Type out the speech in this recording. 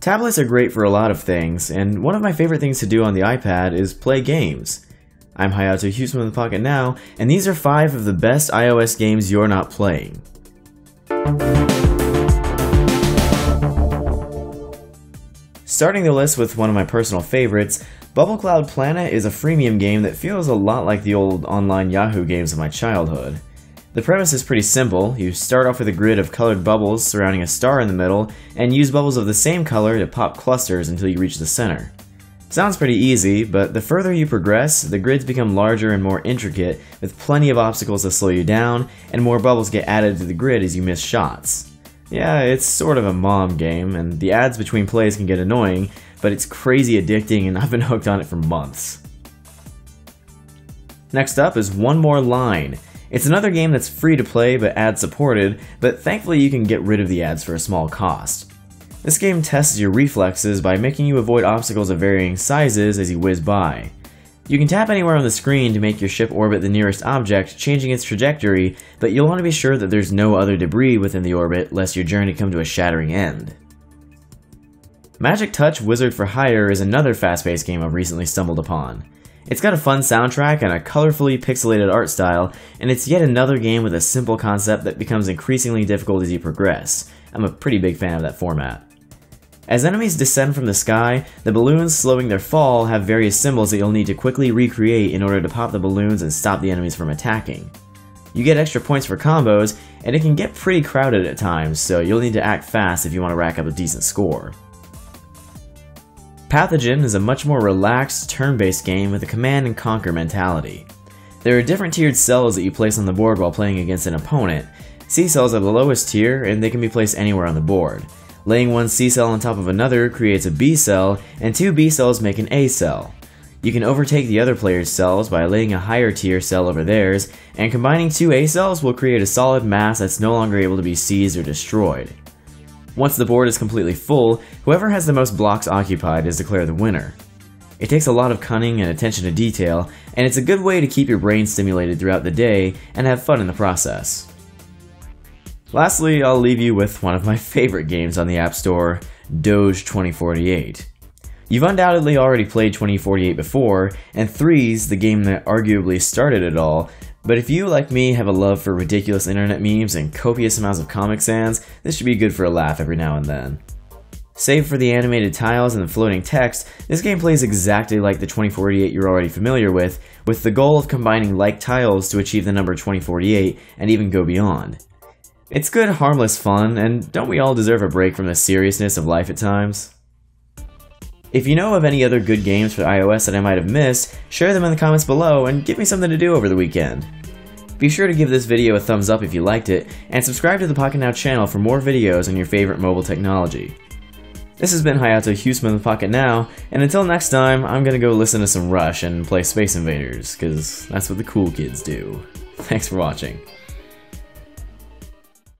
Tablets are great for a lot of things, and one of my favorite things to do on the iPad is play games. I'm Hayato with Pocketnow, and these are 5 of the best iOS games you're not playing. Starting the list with one of my personal favorites, Bubble Cloud Planet is a freemium game that feels a lot like the old online Yahoo games of my childhood. The premise is pretty simple. You start off with a grid of colored bubbles surrounding a star in the middle, and use bubbles of the same color to pop clusters until you reach the center. Sounds pretty easy, but the further you progress, the grids become larger and more intricate, with plenty of obstacles to slow you down, and more bubbles get added to the grid as you miss shots. Yeah, it's sort of a mom game, and the ads between plays can get annoying, but it's crazy addicting and I've been hooked on it for months. Next up is One More Line. It's another game that's free to play but ad supported, but thankfully you can get rid of the ads for a small cost. This game tests your reflexes by making you avoid obstacles of varying sizes as you whiz by. You can tap anywhere on the screen to make your ship orbit the nearest object, changing its trajectory, but you'll want to be sure that there's no other debris within the orbit lest your journey come to a shattering end. Magic Touch Wizard for Hire is another fast-paced game I've recently stumbled upon. It's got a fun soundtrack and a colorfully pixelated art style, and it's yet another game with a simple concept that becomes increasingly difficult as you progress. I'm a pretty big fan of that format. As enemies descend from the sky, the balloons slowing their fall have various symbols that you'll need to quickly recreate in order to pop the balloons and stop the enemies from attacking. You get extra points for combos, and it can get pretty crowded at times, so you'll need to act fast if you want to rack up a decent score. Pathogen is a much more relaxed, turn-based game with a command and conquer mentality. There are different tiered cells that you place on the board while playing against an opponent. C cells are the lowest tier, and they can be placed anywhere on the board. Laying one C cell on top of another creates a B cell, and 2 B cells make an A cell. You can overtake the other player's cells by laying a higher tier cell over theirs, and combining 2 A cells will create a solid mass that's no longer able to be seized or destroyed. Once the board is completely full, whoever has the most blocks occupied is declared the winner. It takes a lot of cunning and attention to detail, and it's a good way to keep your brain stimulated throughout the day and have fun in the process. Lastly, I'll leave you with one of my favorite games on the App Store, Doge 2048. You've undoubtedly already played 2048 before, and Three's the game that arguably started it all, but if you, like me, have a love for ridiculous internet memes and copious amounts of Comic Sans, this should be good for a laugh every now and then. Save for the animated tiles and the floating text, this game plays exactly like the 2048 you're already familiar with the goal of combining like tiles to achieve the number 2048 and even go beyond. It's good, harmless fun, and don't we all deserve a break from the seriousness of life at times? If you know of any other good games for iOS that I might have missed, share them in the comments below and give me something to do over the weekend. Be sure to give this video a thumbs up if you liked it, and subscribe to the Pocketnow channel for more videos on your favorite mobile technology. This has been Hayato with Pocketnow, and until next time, I'm gonna go listen to some Rush and play Space Invaders, cause that's what the cool kids do. Thanks for watching.